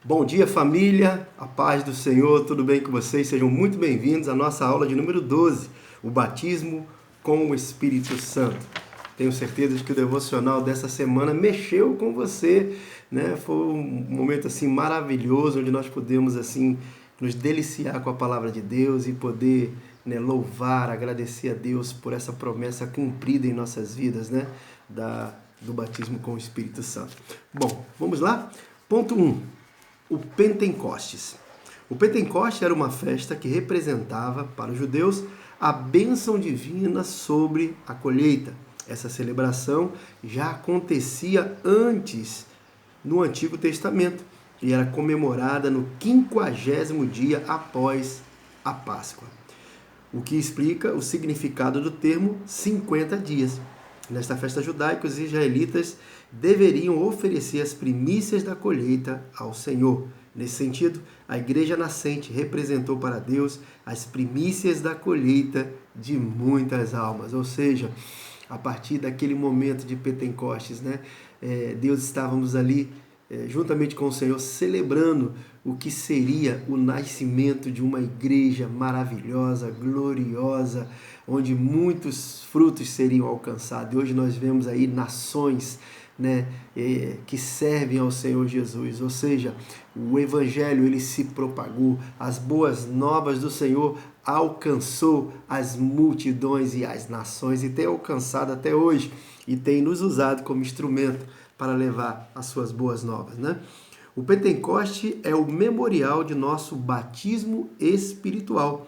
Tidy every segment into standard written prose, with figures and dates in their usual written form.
Bom dia, família, a paz do Senhor, tudo bem com vocês? Sejam muito bem-vindos à nossa aula de número 12, o batismo com o Espírito Santo. Tenho certeza de que o devocional dessa semana mexeu com você, né? Foi um momento assim maravilhoso, onde nós podemos assim nos deliciar com a palavra de Deus e poder, né, louvar, agradecer a Deus por essa promessa cumprida em nossas vidas, né? Do batismo com o Espírito Santo. Bom, vamos lá? Ponto 1. O Pentecostes. O Pentecostes era uma festa que representava para os judeus a bênção divina sobre a colheita. Essa celebração já acontecia antes no Antigo Testamento e era comemorada no 50º dia após a Páscoa, o que explica o significado do termo 50 dias. Nesta festa judaica, os israelitas deveriam oferecer as primícias da colheita ao Senhor. Nesse sentido, a igreja nascente representou para Deus as primícias da colheita de muitas almas. Ou seja, a partir daquele momento de Pentecostes, né, Deus estávamos ali juntamente com o Senhor, celebrando o que seria o nascimento de uma igreja maravilhosa, gloriosa, onde muitos frutos seriam alcançados. E hoje nós vemos aí nações, né, que servem ao Senhor Jesus, ou seja, o Evangelho ele se propagou, as boas novas do Senhor alcançou as multidões e as nações e tem alcançado até hoje e tem nos usado como instrumento para levar as suas boas novas, né? O Pentecoste é o memorial de nosso batismo espiritual.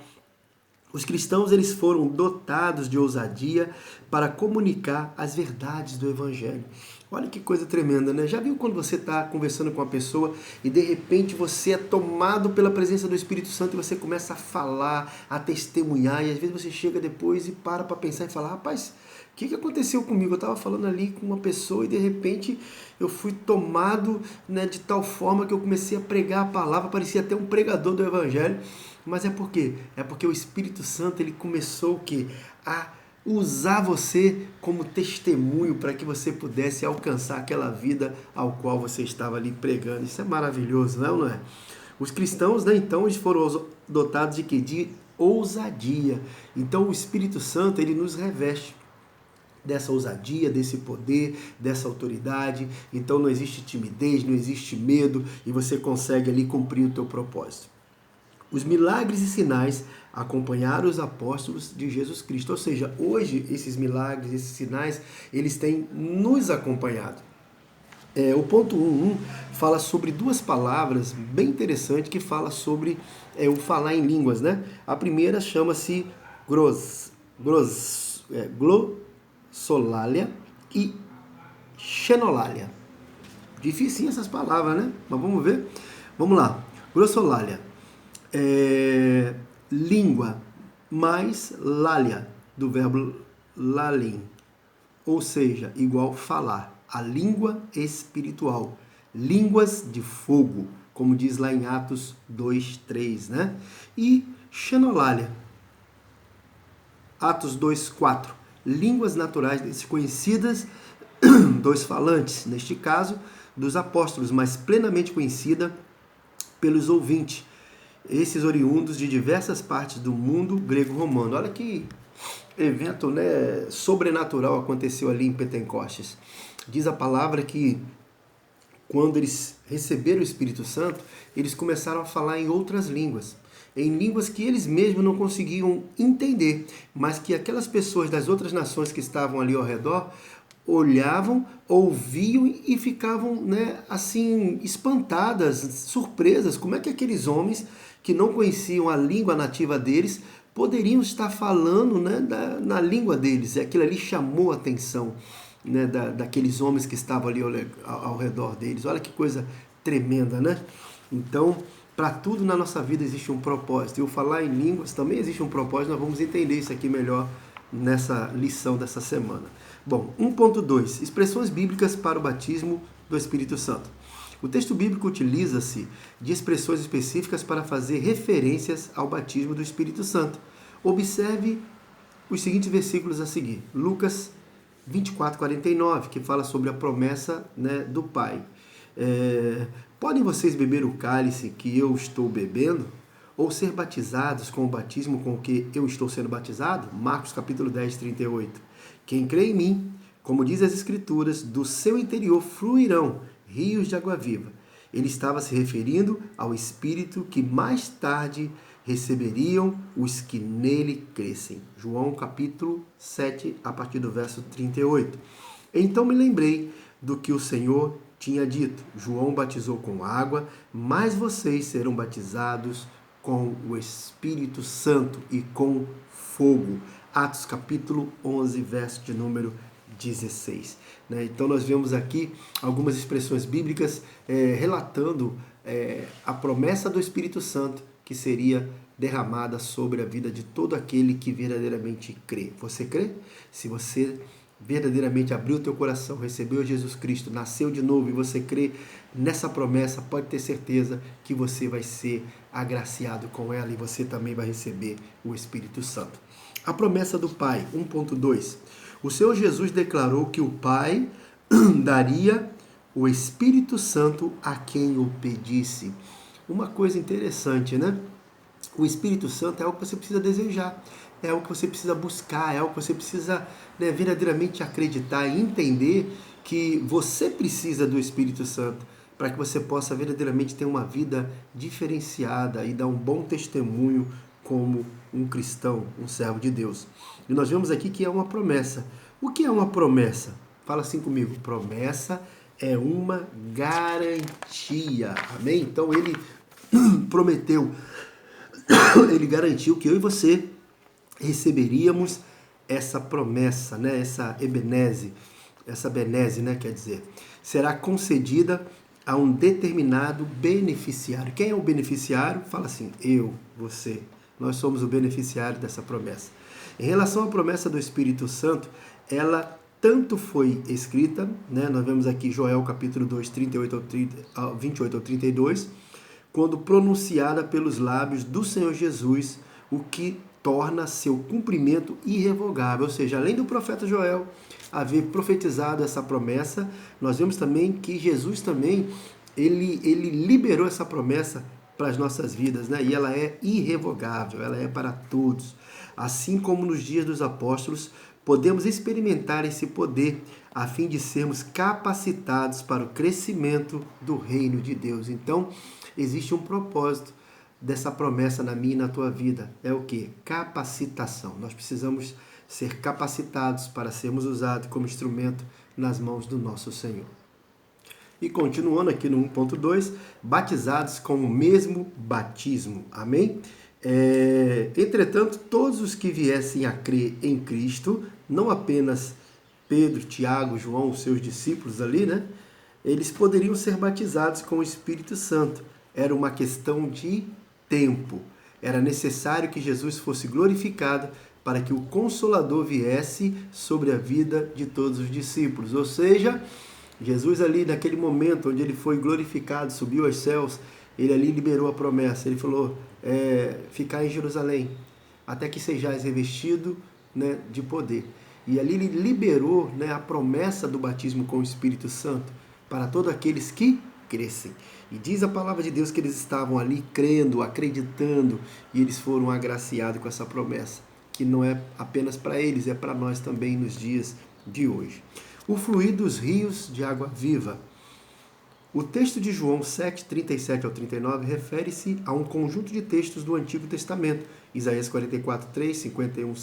Os cristãos eles foram dotados de ousadia para comunicar as verdades do Evangelho. Olha que coisa tremenda, né? Já viu quando você está conversando com uma pessoa e de repente você é tomado pela presença do Espírito Santo e você começa a falar, a testemunhar e às vezes você chega depois e para pensar e fala, rapaz, o que aconteceu comigo? Eu estava falando ali com uma pessoa e de repente eu fui tomado, né, de tal forma que eu comecei a pregar a palavra, parecia até um pregador do Evangelho. Mas é por quê? É porque o Espírito Santo ele começou o quê? A usar você como testemunho para que você pudesse alcançar aquela vida ao qual você estava ali pregando. Isso é maravilhoso, não é? Os cristãos, né, então, eles foram dotados de quê? De ousadia. Então o Espírito Santo ele nos reveste dessa ousadia, desse poder, dessa autoridade. Então não existe timidez, não existe medo e você consegue ali cumprir o teu propósito. Os milagres e sinais acompanharam os apóstolos de Jesus Cristo. Ou seja, hoje esses milagres, esses sinais, eles têm nos acompanhado. O ponto 1.1 fala sobre duas palavras bem interessantes que fala sobre o falar em línguas, né? A primeira chama-se glossolalia e xenolalia. Dificinho essas palavras, né? Mas vamos ver. Vamos lá. Glossolalia. Língua mais lalia, do verbo lalim, ou seja, igual falar, a língua espiritual, línguas de fogo, como diz lá em Atos 2:3, né? E xenolalia, Atos 2:4, línguas naturais desconhecidas dos falantes, neste caso dos apóstolos, mas plenamente conhecida pelos ouvintes, esses oriundos de diversas partes do mundo grego-romano. Olha que evento, né, sobrenatural aconteceu ali em Pentecostes. Diz a palavra que quando eles receberam o Espírito Santo, eles começaram a falar em outras línguas, em línguas que eles mesmos não conseguiam entender, mas que aquelas pessoas das outras nações que estavam ali ao redor olhavam, ouviam e ficavam, né, assim, espantadas, surpresas. Como é que aqueles homens que não conheciam a língua nativa deles poderiam estar falando, né, na língua deles? E aquilo ali chamou a atenção, né, daqueles homens que estavam ali ao redor deles. Olha que coisa tremenda, né? Então, para tudo na nossa vida existe um propósito. E o falar em línguas também existe um propósito. Nós vamos entender isso aqui melhor nessa lição dessa semana. Bom, 1.2. Expressões bíblicas para o batismo do Espírito Santo. O texto bíblico utiliza-se de expressões específicas para fazer referências ao batismo do Espírito Santo. Observe os seguintes versículos a seguir. Lucas 24:49, que fala sobre a promessa, né, do Pai. podem vocês beber o cálice que eu estou bebendo? Ou ser batizados com o batismo com o que eu estou sendo batizado? Marcos capítulo 10, 38. Quem crê em mim, como diz as Escrituras, do seu interior fluirão rios de água viva. Ele estava se referindo ao Espírito que mais tarde receberiam os que nele crescem. João capítulo 7, a partir do verso 38. Então me lembrei do que o Senhor tinha dito. João batizou com água, mas vocês serão batizados com o Espírito Santo e com fogo. Atos capítulo 11, verso de número 16. Então nós vemos aqui algumas expressões bíblicas relatando a promessa do Espírito Santo que seria derramada sobre a vida de todo aquele que verdadeiramente crê. Você crê? Se você verdadeiramente abriu o teu coração, recebeu Jesus Cristo, nasceu de novo e você crê nessa promessa, pode ter certeza que você vai ser agraciado com ela e você também vai receber o Espírito Santo. A promessa do Pai, 1.2. O Senhor Jesus declarou que o Pai daria o Espírito Santo a quem o pedisse. Uma coisa interessante, né? O Espírito Santo é algo que você precisa desejar, é algo que você precisa buscar, é algo que você precisa verdadeiramente acreditar e entender que você precisa do Espírito Santo para que você possa verdadeiramente ter uma vida diferenciada e dar um bom testemunho como um cristão, um servo de Deus. E nós vemos aqui que é uma promessa. O que é uma promessa? Fala assim comigo. Promessa é uma garantia. Amém? Então ele prometeu, ele garantiu que eu e você receberíamos essa promessa, né? Essa benese, quer dizer, será concedida a um determinado beneficiário. Quem é o beneficiário? Fala assim, eu, você. Nós somos o beneficiário dessa promessa. Em relação à promessa do Espírito Santo, ela tanto foi escrita, né? Nós vemos aqui Joel capítulo 2, 28 ao 32, quando pronunciada pelos lábios do Senhor Jesus, o que torna seu cumprimento irrevogável. Ou seja, além do profeta Joel haver profetizado essa promessa, nós vemos também que Jesus também, ele liberou essa promessa para as nossas vidas, né? E ela é irrevogável, ela é para todos. Assim como nos dias dos apóstolos, podemos experimentar esse poder a fim de sermos capacitados para o crescimento do reino de Deus. Então, existe um propósito dessa promessa na minha e na tua vida. É o quê? Capacitação. Nós precisamos ser capacitados para sermos usados como instrumento nas mãos do nosso Senhor. E continuando aqui no 1.2, batizados com o mesmo batismo. Amém? Entretanto, todos os que viessem a crer em Cristo, não apenas Pedro, Tiago, João, os seus discípulos ali, né? Eles poderiam ser batizados com o Espírito Santo. Era uma questão de tempo. Era necessário que Jesus fosse glorificado para que o Consolador viesse sobre a vida de todos os discípulos. Ou seja, Jesus ali naquele momento onde ele foi glorificado, subiu aos céus, ele ali liberou a promessa. Ele falou, ficar em Jerusalém, até que sejais revestido, né, de poder. E ali ele liberou, né, a promessa do batismo com o Espírito Santo para todos aqueles que crescem. E diz a palavra de Deus que eles estavam ali crendo, acreditando, e eles foram agraciados com essa promessa, que não é apenas para eles, é para nós também nos dias de hoje. O fluir dos rios de água viva. O texto de João 7, 37 ao 39 refere-se a um conjunto de textos do Antigo Testamento, Isaías 44, 3, 51,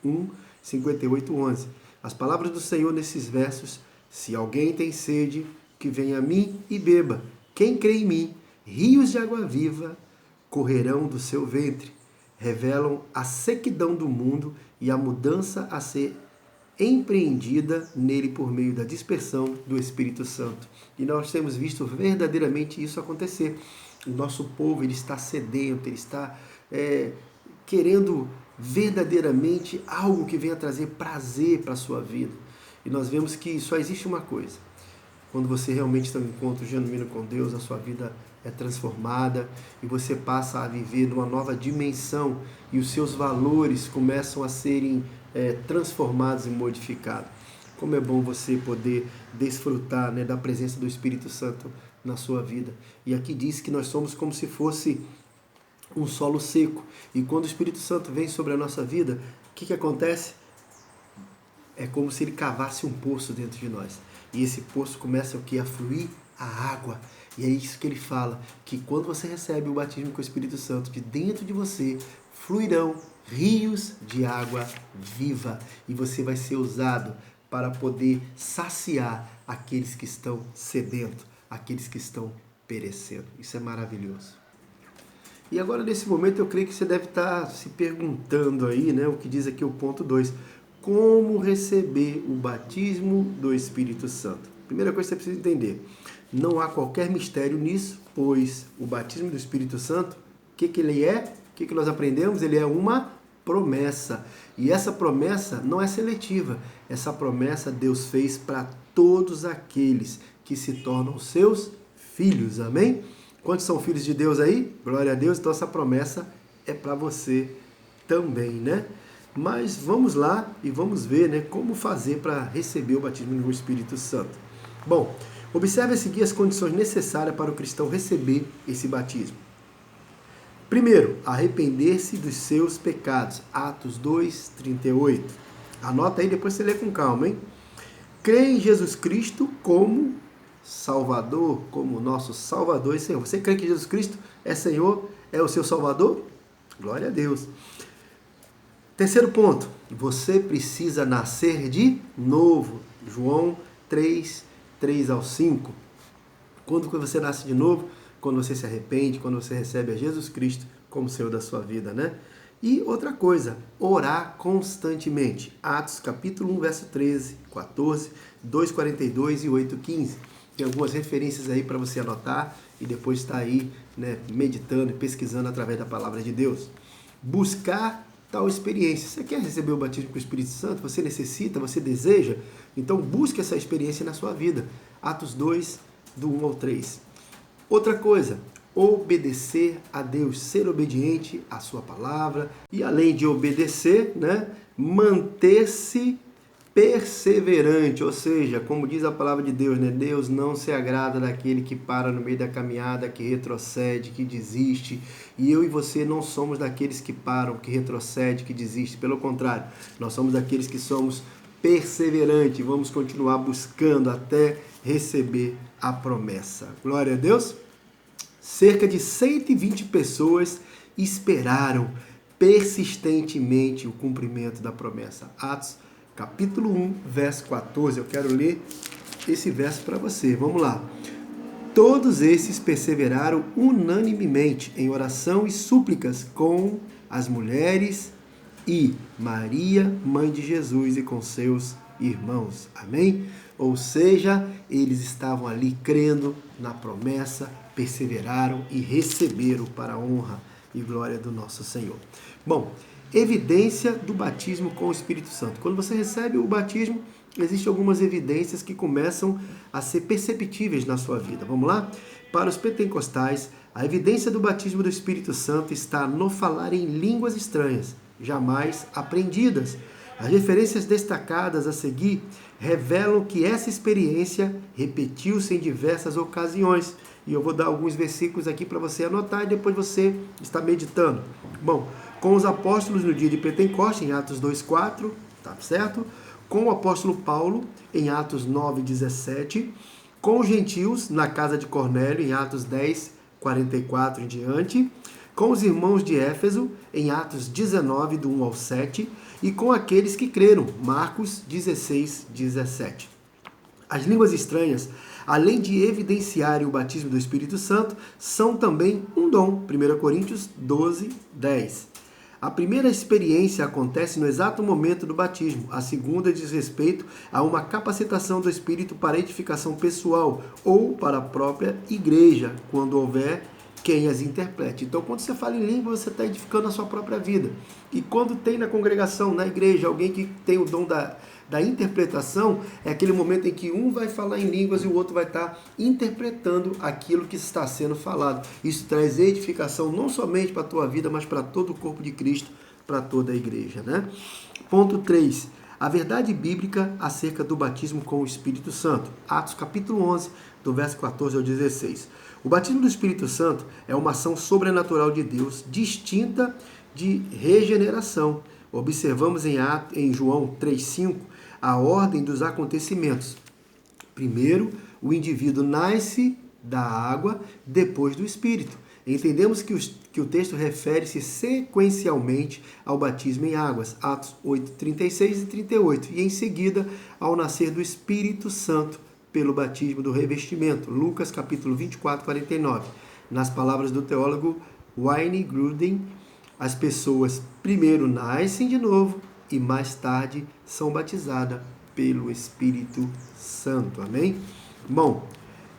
1, 58, 11. As palavras do Senhor nesses versos: se alguém tem sede, que venha a mim e beba. Quem crê em mim, rios de água viva correrão do seu ventre. Revelam a sequidão do mundo e a mudança a ser empreendida nele por meio da dispersão do Espírito Santo. E nós temos visto verdadeiramente isso acontecer. O nosso povo, ele está sedento, ele está querendo verdadeiramente algo que venha trazer prazer para a sua vida. E nós vemos que só existe uma coisa. Quando você realmente tem um encontro genuíno com Deus, a sua vida é transformada e você passa a viver numa nova dimensão e os seus valores começam a serem transformados e modificados. Como é bom você poder desfrutar, né, da presença do Espírito Santo na sua vida. E aqui diz que nós somos como se fosse um solo seco. E quando o Espírito Santo vem sobre a nossa vida, o que acontece? É como se ele cavasse um poço dentro de nós. E esse poço começa o quê? A fluir a água. E é isso que ele fala, que quando você recebe o batismo com o Espírito Santo, de dentro de você fluirão rios de água viva. E você vai ser usado para poder saciar aqueles que estão sedentos, aqueles que estão perecendo. Isso é maravilhoso. E agora, nesse momento, eu creio que você deve estar se perguntando aí, né? O que diz aqui o ponto 2. Como receber o batismo do Espírito Santo? Primeira coisa que você precisa entender. Não há qualquer mistério nisso, pois o batismo do Espírito Santo, o que ele é? O que nós aprendemos? Ele é uma promessa. E essa promessa não é seletiva. Essa promessa Deus fez para todos aqueles que se tornam seus filhos. Amém? Quantos são filhos de Deus aí? Glória a Deus. Então essa promessa é para você também, né? Mas vamos lá e vamos ver, né, como fazer para receber o batismo no Espírito Santo. Bom, observe a seguir as condições necessárias para o cristão receber esse batismo. Primeiro, arrepender-se dos seus pecados. Atos 2, 38. Anota aí, depois você lê com calma, hein? Crê em Jesus Cristo como Salvador, como nosso Salvador e Senhor. Você crê que Jesus Cristo é Senhor, é o seu Salvador? Glória a Deus. Terceiro ponto, você precisa nascer de novo. João 3, 3 ao 5. Quando você nasce de novo? Quando você se arrepende, quando você recebe a Jesus Cristo como Senhor da sua vida, né? E outra coisa, orar constantemente. Atos capítulo 1, verso 13, 14, 2:42 e 8:15. Tem algumas referências aí para você anotar e depois estar aí, né, meditando e pesquisando através da palavra de Deus. Buscar tal experiência. Você quer receber o batismo com o Espírito Santo? Você necessita? Você deseja? Então busque essa experiência na sua vida. Atos 2, do 1 ao 3. Outra coisa, obedecer a Deus, ser obediente à sua palavra e além de obedecer, né, manter-se perseverante, ou seja, como diz a palavra de Deus, né, Deus não se agrada daquele que para no meio da caminhada, que retrocede, que desiste, e eu e você não somos daqueles que param, que retrocede, que desiste, pelo contrário, nós somos daqueles que somos perseverantes, vamos continuar buscando até receber a promessa. Glória a Deus! Cerca de 120 pessoas esperaram persistentemente o cumprimento da promessa. Atos, capítulo 1, verso 14. Eu quero ler esse verso para você. Vamos lá. Todos esses perseveraram unanimemente em oração e súplicas com as mulheres e Maria, mãe de Jesus, e com seus irmãos. Amém? Ou seja, eles estavam ali crendo na promessa, perseveraram e receberam para a honra e glória do nosso Senhor. Bom, evidência do batismo com o Espírito Santo. Quando você recebe o batismo, existem algumas evidências que começam a ser perceptíveis na sua vida. Vamos lá? Para os pentecostais, a evidência do batismo do Espírito Santo está no falar em línguas estranhas, jamais aprendidas. As referências destacadas a seguir revelam que essa experiência repetiu-se em diversas ocasiões. E eu vou dar alguns versículos aqui para você anotar e depois você está meditando. Bom, com os apóstolos no dia de Pentecostes, em Atos 2:4, tá certo? Com o apóstolo Paulo, em Atos 9:17. Com os gentios, na casa de Cornélio, em Atos 10:44 em diante. Com os irmãos de Éfeso, em Atos 19, do 1 ao 7, e com aqueles que creram, Marcos 16:17. As línguas estranhas, além de evidenciarem o batismo do Espírito Santo, são também um dom, 1 Coríntios 12:10. A primeira experiência acontece no exato momento do batismo, a segunda diz respeito a uma capacitação do Espírito para edificação pessoal ou para a própria igreja, quando houver quem as interprete. Então, quando você fala em língua, você está edificando a sua própria vida. E quando tem na congregação, na igreja, alguém que tem o dom da interpretação, é aquele momento em que um vai falar em línguas e o outro vai estar interpretando aquilo que está sendo falado. Isso traz edificação não somente para a tua vida, mas para todo o corpo de Cristo, para toda a igreja, né? Ponto 3. A verdade bíblica acerca do batismo com o Espírito Santo. Atos capítulo 11, do verso 14 ao 16. O batismo do Espírito Santo é uma ação sobrenatural de Deus, distinta de regeneração. Observamos em João 3,5 a ordem dos acontecimentos. Primeiro, o indivíduo nasce da água, depois do Espírito. Entendemos que o texto refere-se sequencialmente ao batismo em águas, Atos 8, 36 e 38, e em seguida ao nascer do Espírito Santo pelo batismo do revestimento, Lucas capítulo 24, 49. Nas palavras do teólogo Wayne Grudem, as pessoas primeiro nascem de novo e mais tarde são batizadas pelo Espírito Santo. Amém? Bom,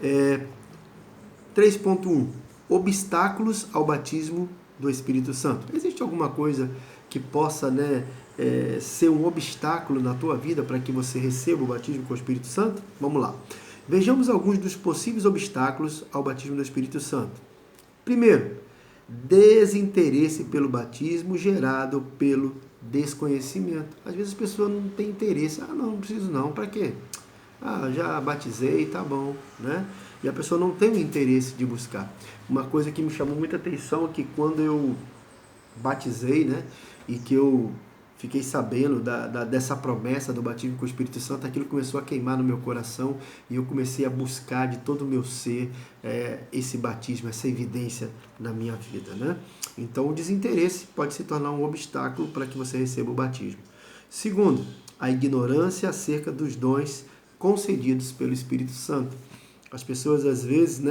3.1. Obstáculos ao batismo do Espírito Santo. Existe alguma coisa que possa ser um obstáculo na tua vida para que você receba o batismo com o Espírito Santo? Vamos lá. Vejamos alguns dos possíveis obstáculos ao batismo do Espírito Santo. Primeiro, desinteresse pelo batismo gerado pelo desconhecimento. Às vezes a pessoa não tem interesse. Não preciso não. Para quê? Já batizei, tá bom, né? E a pessoa não tem o interesse de buscar. Uma coisa que me chamou muita atenção é que quando eu batizei, né, e que eu fiquei sabendo dessa promessa do batismo com o Espírito Santo, aquilo começou a queimar no meu coração e eu comecei a buscar de todo o meu ser esse batismo, essa evidência na minha vida, né? Então o desinteresse pode se tornar um obstáculo para que você receba o batismo. Segundo, a ignorância acerca dos dons concedidos pelo Espírito Santo. As pessoas às vezes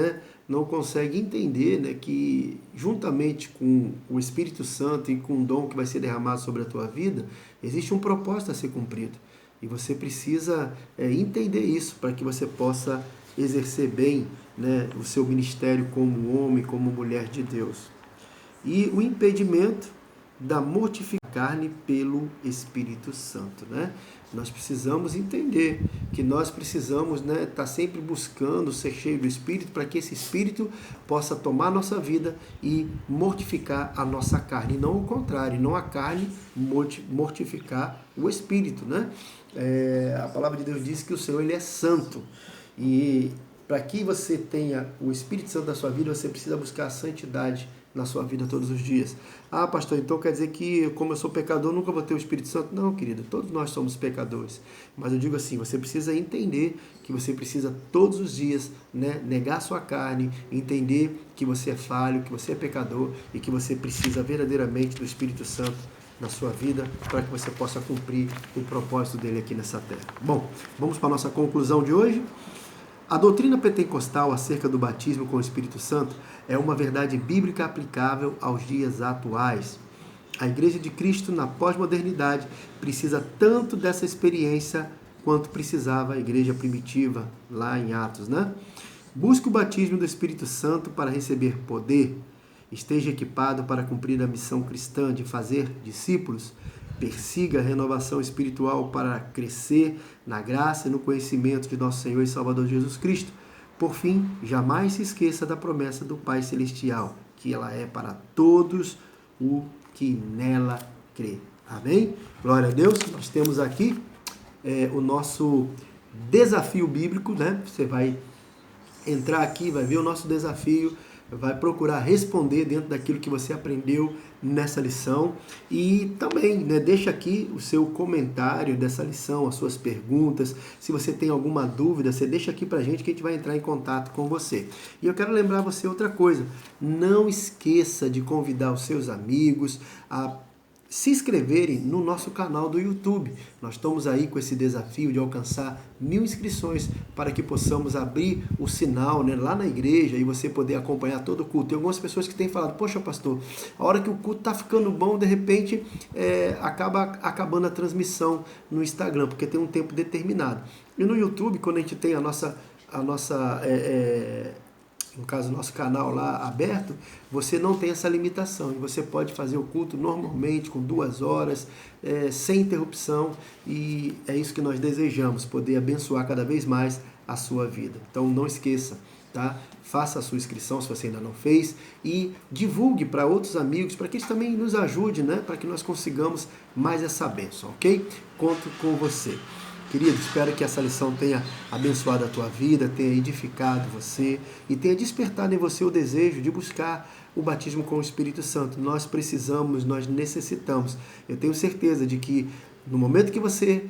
não conseguem entender que juntamente com o Espírito Santo e com o dom que vai ser derramado sobre a tua vida, existe um propósito a ser cumprido. E você precisa entender isso para que você possa exercer bem o seu ministério como homem, como mulher de Deus. E o impedimento da mortificação da carne pelo Espírito Santo, né? Nós precisamos entender que nós precisamos estar sempre buscando ser cheio do Espírito para que esse Espírito possa tomar a nossa vida e mortificar a nossa carne, e não o contrário, não a carne mortificar o Espírito, né? A palavra de Deus diz que o Senhor ele é santo e para que você tenha o Espírito Santo na sua vida, você precisa buscar a santidade na sua vida todos os dias. Pastor, então quer dizer que como eu sou pecador, nunca vou ter o Espírito Santo? Não, querido, todos nós somos pecadores. Mas eu digo assim, você precisa entender que você precisa todos os dias negar sua carne, entender que você é falho, que você é pecador e que você precisa verdadeiramente do Espírito Santo na sua vida para que você possa cumprir o propósito dele aqui nessa terra. Bom, vamos para a nossa conclusão de hoje. A doutrina pentecostal acerca do batismo com o Espírito Santo é uma verdade bíblica aplicável aos dias atuais. A Igreja de Cristo na pós-modernidade precisa tanto dessa experiência quanto precisava a igreja primitiva lá em Atos, né? Busque o batismo do Espírito Santo para receber poder. Esteja equipado para cumprir a missão cristã de fazer discípulos. Persiga a renovação espiritual para crescer na graça e no conhecimento de nosso Senhor e Salvador Jesus Cristo. Por fim, jamais se esqueça da promessa do Pai Celestial, que ela é para todos os que nela crê. Amém? Glória a Deus. Nós temos aqui o nosso desafio bíblico, né? Você vai entrar aqui, vai ver o nosso desafio, vai procurar responder dentro daquilo que você aprendeu nessa lição e também deixa aqui o seu comentário dessa lição, as suas perguntas. Se você tem alguma dúvida, você deixa aqui pra gente que a gente vai entrar em contato com você. E eu quero lembrar você outra coisa, não esqueça de convidar os seus amigos a se inscreverem no nosso canal do YouTube. Nós estamos aí com esse desafio de alcançar 1000 inscrições para que possamos abrir o sinal lá na igreja e você poder acompanhar todo o culto. Tem algumas pessoas que têm falado, poxa pastor, a hora que o culto está ficando bom, de repente acaba acabando a transmissão no Instagram, porque tem um tempo determinado. E no YouTube, quando a gente tem no caso, nosso canal lá aberto, você não tem essa limitação e você pode fazer o culto normalmente, com 2 horas, sem interrupção, e é isso que nós desejamos, poder abençoar cada vez mais a sua vida. Então não esqueça, tá? Faça a sua inscrição se você ainda não fez e divulgue para outros amigos, para que eles também nos ajudem, para que nós consigamos mais essa bênção, ok? Conto com você. Querido, espero que essa lição tenha abençoado a tua vida, tenha edificado você e tenha despertado em você o desejo de buscar o batismo com o Espírito Santo. Nós precisamos, nós necessitamos. Eu tenho certeza de que no momento que você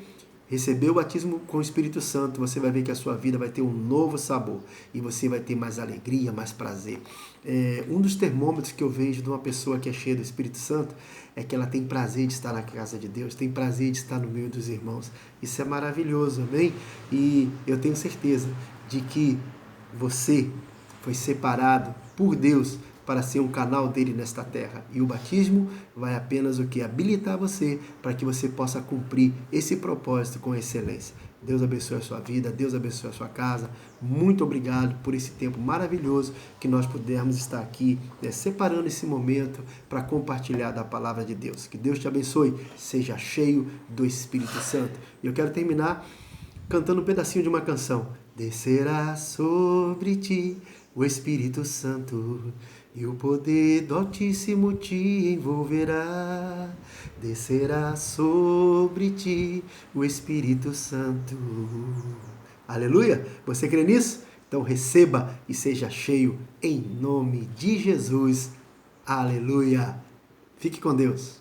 receber o batismo com o Espírito Santo, você vai ver que a sua vida vai ter um novo sabor e você vai ter mais alegria, mais prazer. Um dos termômetros que eu vejo de uma pessoa que é cheia do Espírito Santo é que ela tem prazer de estar na casa de Deus, tem prazer de estar no meio dos irmãos. Isso é maravilhoso, amém? E eu tenho certeza de que você foi separado por Deus para ser um canal dele nesta terra. E o batismo vai apenas o que? Habilitar você para que você possa cumprir esse propósito com excelência. Deus abençoe a sua vida, Deus abençoe a sua casa. Muito obrigado por esse tempo maravilhoso que nós pudermos estar aqui, separando esse momento para compartilhar da palavra de Deus. Que Deus te abençoe, seja cheio do Espírito Santo. E eu quero terminar cantando um pedacinho de uma canção. Descerá sobre ti o Espírito Santo e o poder do Altíssimo te envolverá. Descerá sobre ti o Espírito Santo. Aleluia! Você crê nisso? Então receba e seja cheio em nome de Jesus. Aleluia! Fique com Deus.